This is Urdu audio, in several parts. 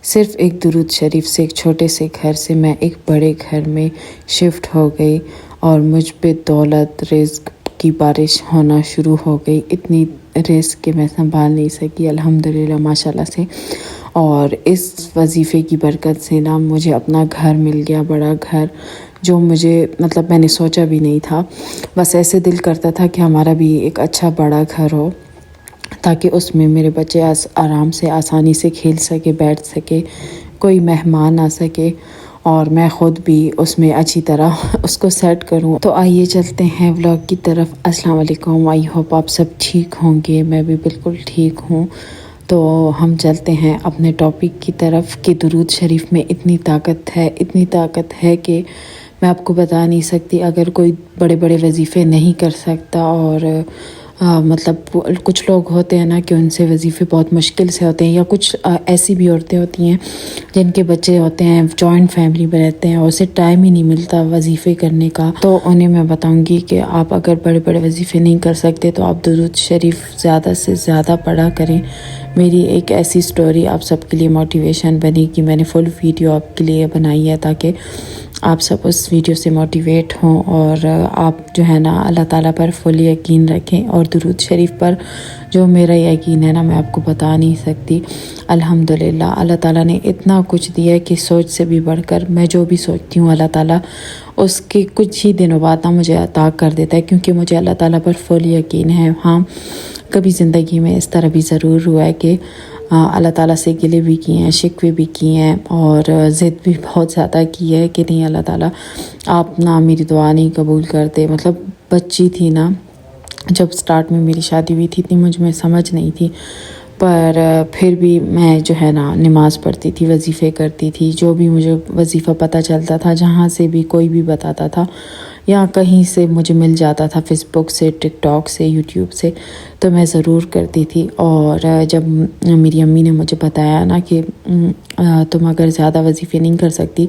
صرف ایک درود شریف سے ایک چھوٹے سے گھر سے میں ایک بڑے گھر میں شفٹ ہو گئی اور مجھ پہ دولت رزق کی بارش ہونا شروع ہو گئی. اتنی رزق کہ میں سنبھال نہیں سکی الحمدللہ ماشاءاللہ سے. اور اس وظیفے کی برکت سے نا مجھے اپنا گھر مل گیا، بڑا گھر، جو مجھے میں نے سوچا بھی نہیں تھا. بس ایسے دل کرتا تھا کہ ہمارا بھی ایک اچھا بڑا گھر ہو تاکہ اس میں میرے بچے آرام سے آسانی سے کھیل سکے، بیٹھ سکے، کوئی مہمان آ سکے اور میں خود بھی اس میں اچھی طرح اس کو سیٹ کروں. تو آئیے چلتے ہیں ولاگ کی طرف. السلام علیکم، آئی ہوپ آپ سب ٹھیک ہوں گے. میں بھی بالکل ٹھیک ہوں. تو ہم چلتے ہیں اپنے ٹاپک کی طرف کہ درود شریف میں اتنی طاقت ہے کہ میں آپ کو بتا نہیں سکتی. اگر کوئی بڑے بڑے وظیفے نہیں کر سکتا اور کچھ لوگ ہوتے ہیں نا کہ ان سے وظیفے بہت مشکل سے ہوتے ہیں، یا کچھ ایسی بھی عورتیں ہوتی ہیں جن کے بچے ہوتے ہیں، جوائنٹ فیملی میں رہتے ہیں اور اسے ٹائم ہی نہیں ملتا وظیفے کرنے کا. تو انہیں میں بتاؤں گی کہ آپ اگر بڑے بڑے وظیفے نہیں کر سکتے تو آپ درود شریف زیادہ سے زیادہ پڑھا کریں. میری ایک ایسی سٹوری آپ سب کے لیے موٹیویشن بنے گی. میں نے فل ویڈیو آپ کے لیے بنائی ہے تاکہ آپ سب اس ویڈیو سے موٹیویٹ ہوں اور آپ جو ہے نا اللہ تعالیٰ پر فل یقین رکھیں. اور درود شریف پر جو میرا یقین ہے نا میں آپ کو بتا نہیں سکتی. الحمدللہ اللہ تعالیٰ نے اتنا کچھ دیا ہے کہ سوچ سے بھی بڑھ کر میں جو بھی سوچتی ہوں اللہ تعالیٰ اس کے کچھ ہی دنوں بعد نا مجھے عطا کر دیتا ہے، کیونکہ مجھے اللہ تعالیٰ پر فل یقین ہے. ہاں کبھی زندگی میں اس طرح بھی ضرور ہوا ہے کہ اللہ تعالیٰ سے گلے بھی کیے ہیں، شکوے بھی کیے ہیں اور ضد بھی بہت زیادہ کی ہے کہ نہیں اللہ تعالیٰ آپ نا میری دعا نہیں قبول کرتے. بچی تھی نا جب سٹارٹ میں میری شادی ہوئی تھی، اتنی مجھ میں سمجھ نہیں تھی، پر پھر بھی میں جو ہے نا نماز پڑھتی تھی، وظیفے کرتی تھی. جو بھی مجھے وظیفہ پتہ چلتا تھا، جہاں سے بھی کوئی بھی بتاتا تھا یا کہیں سے مجھے مل جاتا تھا، فیس بک سے، ٹک ٹاک سے، یوٹیوب سے، تو میں ضرور کرتی تھی. اور جب میری امی نے مجھے بتایا نا کہ تم اگر زیادہ وظیفے نہیں کر سکتی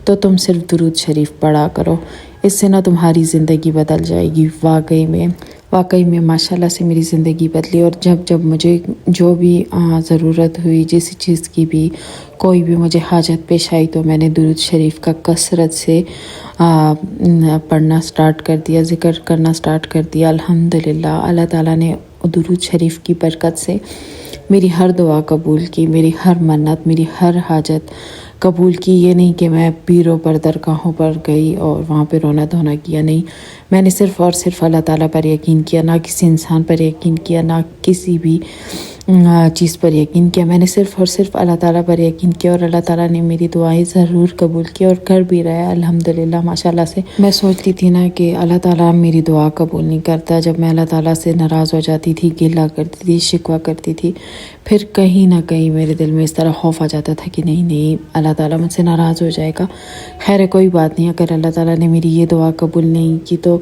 تو تم صرف درود شریف پڑھا کرو، اس سے نا تمہاری زندگی بدل جائے گی. واقعی میں ماشاءاللہ سے میری زندگی بدلی. اور جب مجھے جو بھی ضرورت ہوئی، جس چیز کی بھی کوئی بھی مجھے حاجت پیش آئی، تو میں نے درود شریف کا کثرت سے پڑھنا سٹارٹ کر دیا، ذکر کرنا سٹارٹ کر دیا. الحمدللہ اللہ تعالیٰ نے درود شریف کی برکت سے میری ہر دعا قبول کی، میری ہر منت، میری ہر حاجت قبول کی. یہ نہیں کہ میں پیروں پر درگاہوں پر گئی اور وہاں پہ رونا دھونا کیا، نہیں، میں نے صرف اور صرف اللہ تعالیٰ پر یقین کیا، نہ کسی انسان پر یقین کیا، نہ کسی بھی چیز پر یقین کیا. میں نے صرف اور صرف اللہ تعالیٰ پر یقین کیا اور اللہ تعالیٰ نے میری دعائیں ضرور قبول کی اور کر بھی رہا ہے الحمدللہ ماشاءاللہ سے. میں سوچتی تھی نا کہ اللہ تعالیٰ میری دعا قبول نہیں کرتا. جب میں اللہ تعالیٰ سے ناراض ہو جاتی تھی، گلہ کرتی تھی، شکوہ کرتی تھی، پھر کہیں نہ کہیں میرے دل میں اس طرح خوف آ جاتا تھا کہ نہیں اللہ تعالیٰ مجھ سے ناراض ہو جائے گا. خیر ہے، کوئی بات نہیں، اگر اللہ تعالیٰ نے میری یہ دعا قبول نہیں کی تو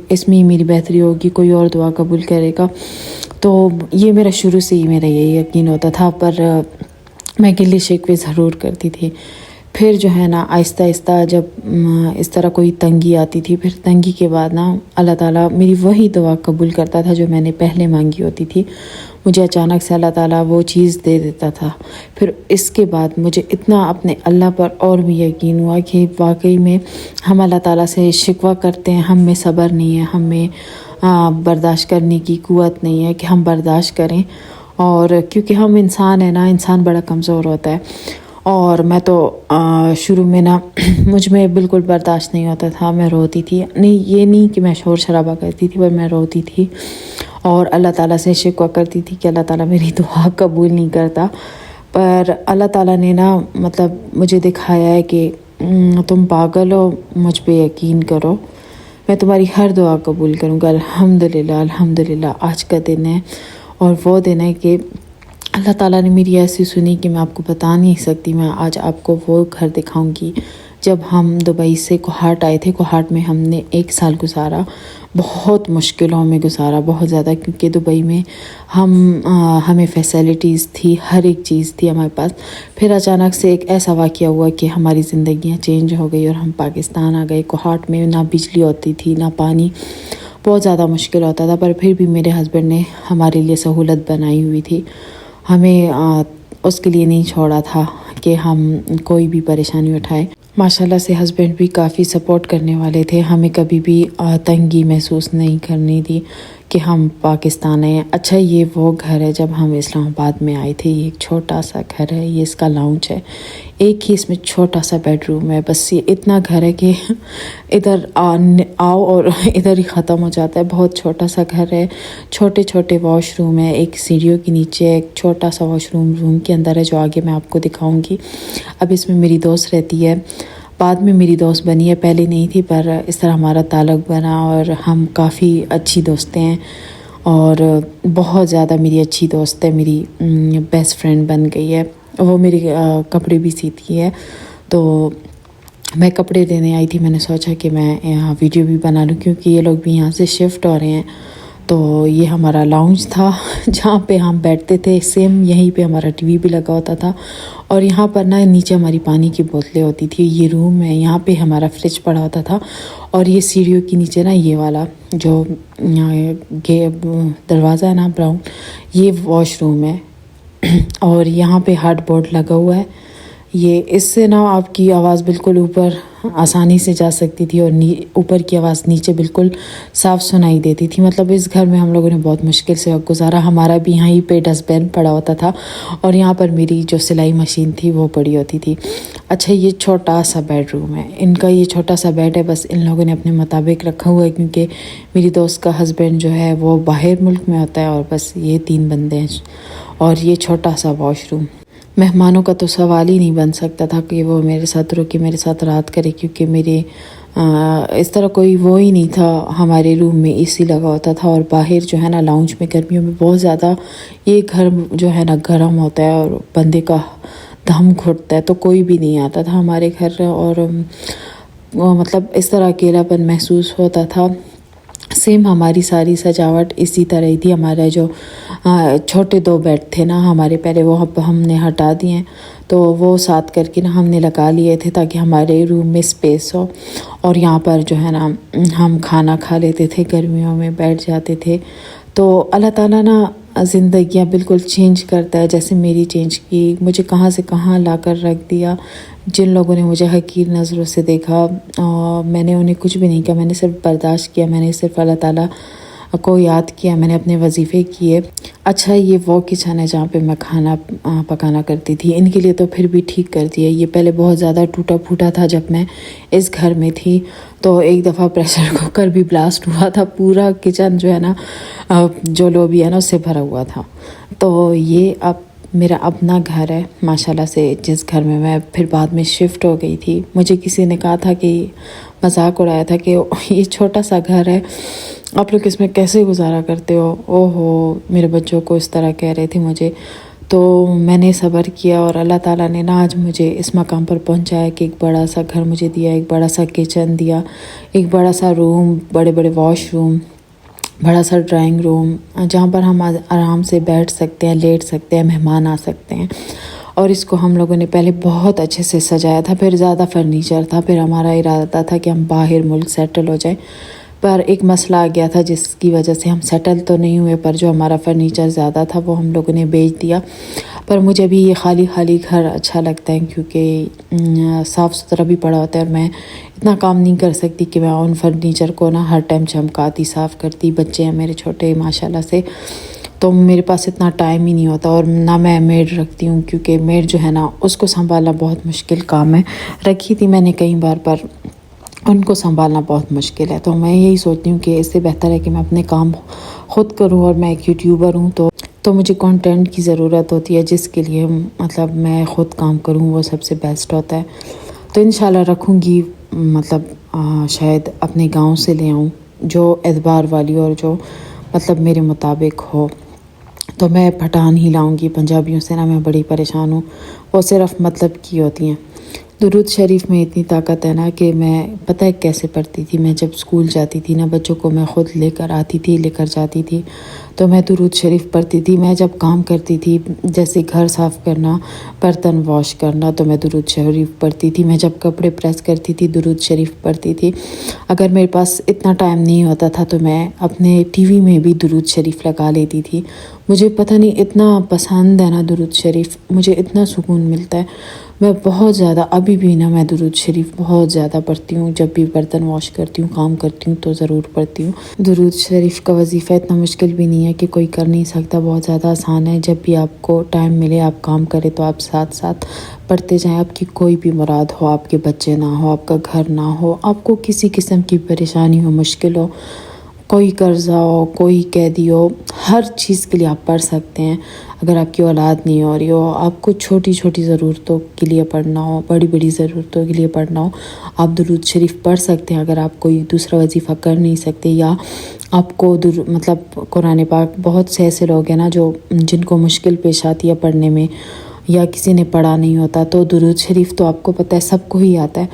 اس میں ہی میری بہتری ہوگی، کوئی اور دعا قبول کرے گا. تو یہ میرا شروع سے ہی میرا یہی یقین ہوتا تھا، پر میں گلے شکوے ضرور کرتی تھی. پھر جو ہے نا آہستہ آہستہ جب اس طرح کوئی تنگی آتی تھی، پھر تنگی کے بعد نا اللہ تعالیٰ میری وہی دعا قبول کرتا تھا جو میں نے پہلے مانگی ہوتی تھی. مجھے اچانک سے اللہ تعالیٰ وہ چیز دے دیتا تھا. پھر اس کے بعد مجھے اتنا اپنے اللہ پر اور بھی یقین ہوا کہ واقعی میں ہم اللہ تعالیٰ سے شکوہ کرتے ہیں، ہم میں صبر نہیں ہے، ہم میں برداشت کرنے کی قوت نہیں ہے کہ ہم برداشت کریں. اور کیونکہ ہم انسان ہیں نا، انسان بڑا کمزور ہوتا ہے. اور میں تو شروع میں نا مجھ میں بالکل برداشت نہیں ہوتا تھا، میں روتی تھی. یہ نہیں کہ میں شور شرابہ کرتی تھی، پر میں روتی تھی اور اللہ تعالیٰ سے شکوہ کرتی تھی کہ اللہ تعالیٰ میری دعا قبول نہیں کرتا. پر اللہ تعالیٰ نے نا مجھے دکھایا ہے کہ تم پاگل ہو، مجھ پہ یقین کرو، میں تمہاری ہر دعا قبول کروں گا. الحمدللہ آج کا دن ہے، اور وہ دن ہے کہ اللہ تعالیٰ نے میری ایسی سنی کہ میں آپ کو بتا نہیں سکتی. میں آج آپ کو وہ گھر دکھاؤں گی جب ہم دبئی سے کوہاٹ آئے تھے. کوہاٹ میں ہم نے 1 سال گزارا، بہت مشکلوں میں گزارا، بہت زیادہ، کیونکہ دبئی میں ہمیں فیسلٹیز تھی، ہر ایک چیز تھی ہمارے پاس. پھر اچانک سے ایک ایسا واقعہ ہوا کہ ہماری زندگیاں چینج ہو گئی اور ہم پاکستان آ گئے. کوہاٹ میں نہ بجلی ہوتی تھی، نہ پانی، بہت زیادہ مشکل ہوتا تھا. پر پھر بھی میرے ہسبینڈ نے ہمارے لیے سہولت بنائی ہوئی تھی. ہمیں اس کے لیے نہیں چھوڑا تھا کہ ہم کوئی بھی پریشانی اٹھائیں۔ ماشاءاللہ سے ہسبینڈ بھی کافی سپورٹ کرنے والے تھے، ہمیں کبھی بھی تنگی محسوس نہیں کرنی دی کہ ہم پاکستان ہیں۔ اچھا یہ وہ گھر ہے جب ہم اسلام آباد میں آئے تھے، یہ ایک چھوٹا سا گھر ہے، یہ اس کا لاؤنج ہے، ایک ہی اس میں چھوٹا سا بیڈ روم ہے، بس یہ اتنا گھر ہے کہ ادھر آؤ اور ادھر ہی ختم ہو جاتا ہے۔ بہت چھوٹا سا گھر ہے، چھوٹے چھوٹے واش روم ہے، ایک سیڑھیوں کے نیچے ایک چھوٹا سا واش روم کے اندر ہے جو آگے میں آپ کو دکھاؤں گی۔ اب اس میں میری دوست رہتی ہے، بعد میں میری دوست بنی ہے، پہلے نہیں تھی، پر اس طرح ہمارا تعلق بنا اور ہم کافی اچھی دوستیں ہیں اور بہت زیادہ میری اچھی دوست ہے، میری بیسٹ فرینڈ بن گئی ہے۔ وہ میری کپڑے بھی سیتی ہے، تو میں کپڑے لینے آئی تھی، میں نے سوچا کہ میں یہاں ویڈیو بھی بنا لوں کیونکہ یہ لوگ بھی یہاں سے شفٹ ہو رہے ہیں۔ تو یہ ہمارا لاؤنج تھا جہاں پہ ہم بیٹھتے تھے، سیم یہیں پہ ہمارا ٹی وی بھی لگا ہوتا تھا، اور یہاں پر نا نیچے ہماری پانی کی بوتلیں ہوتی تھی۔ یہ روم ہے، یہاں پہ ہمارا فریج پڑا ہوتا تھا، اور یہ سیڑھیوں کے نیچے نا یہ والا جو دروازہ ہے نا براؤن، یہ واش روم ہے، اور یہاں پہ ہارڈ بورڈ لگا ہوا ہے۔ یہ اس سے نا آپ کی آواز بالکل اوپر آسانی سے جا سکتی تھی اور اوپر کی آواز نیچے بالکل صاف سنائی دیتی تھی۔ مطلب اس گھر میں ہم لوگوں نے بہت مشکل سے وقت گزارا۔ ہمارا بھی یہیں پہ ڈسٹ بین پڑا ہوتا تھا، اور یہاں پر میری جو سلائی مشین تھی وہ پڑی ہوتی تھی۔ اچھا یہ چھوٹا سا بیڈ روم ہے، ان کا یہ چھوٹا سا بیڈ ہے، بس ان لوگوں نے اپنے مطابق رکھا ہوا ہے کیونکہ میری دوست کا ہسبینڈ جو ہے وہ باہر ملک میں ہوتا ہے، اور بس یہ 3 بندے ہیں، اور یہ چھوٹا سا واش روم۔ مہمانوں کا تو سوال ہی نہیں بن سکتا تھا کہ وہ میرے ساتھ رکے، میرے ساتھ رات کرے، کیونکہ میرے اس طرح کوئی وہ ہی نہیں تھا۔ ہمارے روم میں اے سی لگا ہوتا تھا، اور باہر جو ہے نا لاؤنج میں گرمیوں میں بہت زیادہ یہ گھر جو ہے نا گرم ہوتا ہے، اور بندے کا دم گھٹتا ہے، تو کوئی بھی نہیں آتا تھا ہمارے گھر، اور مطلب اس طرح اکیلا پن محسوس ہوتا تھا۔ سیم ہماری ساری سجاوٹ اسی طرح ہی تھی۔ ہمارے جو چھوٹے 2 بیڈ تھے نا ہمارے پہلے، وہ ہم نے ہٹا دیے ہیں، تو وہ ساتھ کر کے نا ہم نے لگا لیے تھے تاکہ ہمارے روم میں سپیس ہو، اور یہاں پر جو ہے نا ہم کھانا کھا لیتے تھے، گرمیوں میں بیٹھ جاتے تھے۔ تو اللہ تعالیٰ نا زندگیاں بالکل چینج کرتا ہے، جیسے میری چینج کی، مجھے کہاں سے کہاں لا کر رکھ دیا۔ جن لوگوں نے مجھے حقیر نظروں سے دیکھا، میں نے انہیں کچھ بھی نہیں کہا، میں نے صرف برداشت کیا، میں نے صرف اللہ تعالیٰ کو یاد کیا، میں نے اپنے وظیفے کیے۔ اچھا یہ وہ کچن ہے جہاں پہ میں کھانا پکانا کرتی تھی، ان کے لیے تو پھر بھی ٹھیک کر دیا۔ یہ پہلے بہت زیادہ ٹوٹا پھوٹا تھا جب میں اس گھر میں تھی، تو ایک دفعہ پریشر کوکر بھی بلاسٹ ہوا تھا، پورا کچن جو ہے نا جو لوبی ہے نا اس سے بھرا ہوا تھا۔ تو یہ اب میرا اپنا گھر ہے ماشاءاللہ سے، جس گھر میں میں پھر بعد میں شفٹ ہو گئی تھی۔ مجھے کسی نے کہا تھا کہ مذاق اڑایا تھا کہ یہ چھوٹا سا گھر ہے، آپ لوگ اس میں کیسے گزارا کرتے ہو؟ اوہو، میرے بچوں کو اس طرح کہہ رہے تھے مجھے۔ تو میں نے صبر کیا، اور اللہ تعالیٰ نے نا آج مجھے اس مقام پر پہنچایا کہ ایک بڑا سا گھر مجھے دیا، ایک بڑا سا کچن دیا، ایک بڑا سا روم، بڑے بڑے واش روم، بڑا سا ڈرائنگ روم، جہاں پر ہم آرام سے بیٹھ سکتے ہیں، لیٹ سکتے ہیں، مہمان آ سکتے ہیں۔ اور اس کو ہم لوگوں نے پہلے بہت اچھے سے سجایا تھا، پھر زیادہ فرنیچر تھا، پھر ہمارا ارادہ تھا کہ ہم باہر ملک سیٹل ہو جائیں، پر ایک مسئلہ آ گیا تھا جس کی وجہ سے ہم سیٹل تو نہیں ہوئے، پر جو ہمارا فرنیچر زیادہ تھا وہ ہم لوگوں نے بیچ دیا۔ پر مجھے بھی یہ خالی خالی گھر اچھا لگتا ہے، کیونکہ صاف ستھرا بھی پڑا ہوتا ہے، اور میں اتنا کام نہیں کر سکتی کہ میں ان فرنیچر کو نا ہر ٹائم چمکاتی، صاف کرتی۔ بچے ہیں میرے چھوٹے ماشاءاللہ سے، تو میرے پاس اتنا ٹائم ہی نہیں ہوتا، اور نہ میں میڈ رکھتی ہوں، کیونکہ میڈ جو ہے نا اس کو سنبھالنا بہت مشکل کام ہے۔ رکھی تھی میں نے کئی بار، پر ان کو سنبھالنا بہت مشکل ہے، تو میں یہی سوچتی ہوں کہ اس سے بہتر ہے کہ میں اپنے کام خود کروں، اور میں ایک یوٹیوبر ہوں تو مجھے کنٹینٹ کی ضرورت ہوتی ہے، جس کے لیے مطلب میں خود کام کروں، وہ سب سے بیسٹ ہوتا ہے۔ تو انشاءاللہ رکھوں گی، مطلب شاید اپنے گاؤں سے لے آؤں جو اعتبار والی اور جو مطلب میرے مطابق ہو، تو میں پٹھان ہی لاؤں گی۔ پنجابیوں سے نا میں بڑی پریشان ہوں، وہ صرف مطلب کی ہوتی ہیں۔ درود شریف میں اتنی طاقت ہے نا کہ میں پتہ ہے کیسے پڑھتی تھی، میں جب اسکول جاتی تھی نا، بچوں کو میں خود لے کر آتی تھی، لے کر جاتی تھی، تو میں درود شریف پڑھتی تھی۔ میں جب کام کرتی تھی، جیسے گھر صاف کرنا، برتن واش کرنا، تو میں درود شریف پڑھتی تھی۔ میں جب کپڑے پریس کرتی تھی درود شریف پڑھتی تھی۔ اگر میرے پاس اتنا ٹائم نہیں ہوتا تھا تو میں اپنے ٹی وی میں بھی درود شریف لگا لیتی تھی۔ مجھے پتہ نہیں اتنا پسند ہے نا درود شریف، مجھے اتنا سکون ملتا ہے. میں بہت زیادہ ابھی بھی نا میں درود شریف بہت زیادہ پڑھتی ہوں. جب بھی برتن واش کرتی ہوں، کام کرتی ہوں تو ضرور پڑھتی ہوں. درود شریف کا وظیفہ اتنا مشکل بھی نہیں ہے کہ کوئی کر نہیں سکتا، بہت زیادہ آسان ہے. جب بھی آپ کو ٹائم ملے، آپ کام کریں تو آپ ساتھ ساتھ پڑھتے جائیں. آپ کی کوئی بھی مراد ہو، آپ کے بچے نہ ہو، آپ کا گھر نہ ہو، آپ کو کسی قسم کی پریشانی ہو، مشکل ہو، کوئی قرضہ ہو، کوئی قیدی ہو، ہر چیز کے لیے آپ پڑھ سکتے ہیں. اگر آپ کی اولاد نہیں ہو رہی ہو، آپ کو چھوٹی چھوٹی ضرورتوں کے لیے پڑھنا ہو، بڑی بڑی ضرورتوں کے لیے پڑھنا ہو، آپ درود شریف پڑھ سکتے ہیں. اگر آپ کوئی دوسرا وظیفہ کر نہیں سکتے یا آپ کو مطلب قرآن پاک، بہت سے ایسے لوگ ہیں نا جن کو مشکل پیش آتی ہے پڑھنے میں، یا کسی نے پڑھا نہیں ہوتا، تو درود شریف تو آپ کو پتہ ہے سب کو ہی آتا ہے.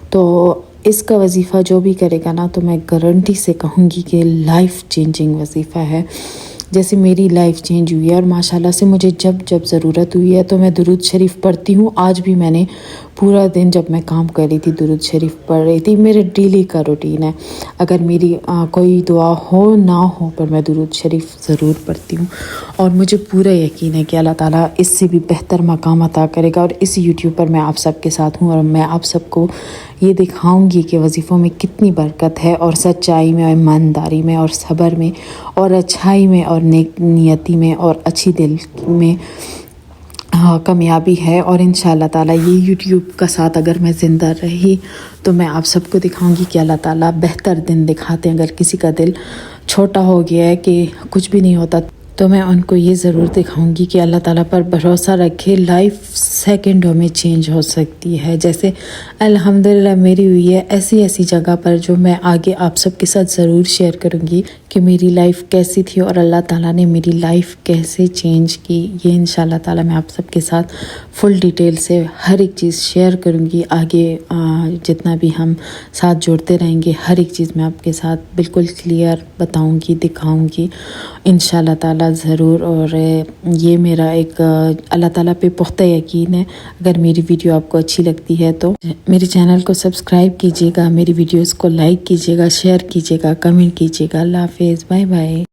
تو اس کا وظیفہ جو بھی کرے گا نا، تو میں گارنٹی سے کہوں گی کہ لائف چینجنگ وظیفہ ہے. جیسے میری لائف چینج ہوئی ہے، اور ماشاءاللہ سے مجھے جب ضرورت ہوئی ہے تو میں درود شریف پڑھتی ہوں. آج بھی میں نے پورا دن جب میں کام کر رہی تھی درود شریف پڑھ رہی تھی. میرے ڈیلی کا روٹین ہے. اگر میری کوئی دعا ہو نہ ہو پر میں درود شریف ضرور پڑھتی ہوں. اور مجھے پورا یقین ہے کہ اللہ تعالیٰ اس سے بھی بہتر مقام عطا کرے گا. اور اس یوٹیوب پر میں آپ سب کے ساتھ ہوں، اور میں آپ سب کو یہ دکھاؤں گی کہ وظیفوں میں کتنی برکت ہے، اور سچائی میں اور ایمانداری میں اور صبر میں اور اچھائی میں اور نیک نیتی میں اور اچھی دل میں کامیابی ہے. اور انشاءاللہ تعالیٰ یہ یوٹیوب کا ساتھ اگر میں زندہ رہی تو میں آپ سب کو دکھاؤں گی کہ اللہ تعالیٰ بہتر دن دکھاتے ہیں. اگر کسی کا دل چھوٹا ہو گیا ہے کہ کچھ بھی نہیں ہوتا، تو میں ان کو یہ ضرور دکھاؤں گی کہ اللہ تعالیٰ پر بھروسہ رکھے، لائف سیکنڈوں میں چینج ہو سکتی ہے. جیسے الحمدللہ میری ہوئی ہے، ایسی جگہ پر جو میں آگے آپ سب کے ساتھ ضرور شیئر کروں گی کہ میری لائف کیسی تھی اور اللہ تعالیٰ نے میری لائف کیسے چینج کی. یہ انشاءاللہ تعالیٰ میں آپ سب کے ساتھ فل ڈیٹیل سے ہر ایک چیز شیئر کروں گی. آگے جتنا بھی ہم ساتھ جوڑتے رہیں گے، ہر ایک چیز میں آپ کے ساتھ بالکل کلیئر بتاؤں گی، دکھاؤں گی انشاءاللہ تعالیٰ ضرور. اور یہ میرا ایک اللہ تعالیٰ پہ پختہ یقین ہے. اگر میری ویڈیو آپ کو اچھی لگتی ہے تو میرے چینل کو سبسکرائب کیجیے گا، میری ویڈیوز کو لائک کیجیے گا، شیئر کیجیے گا، کمنٹ کیجیے گا. اللہ حافظ، بائے بائے.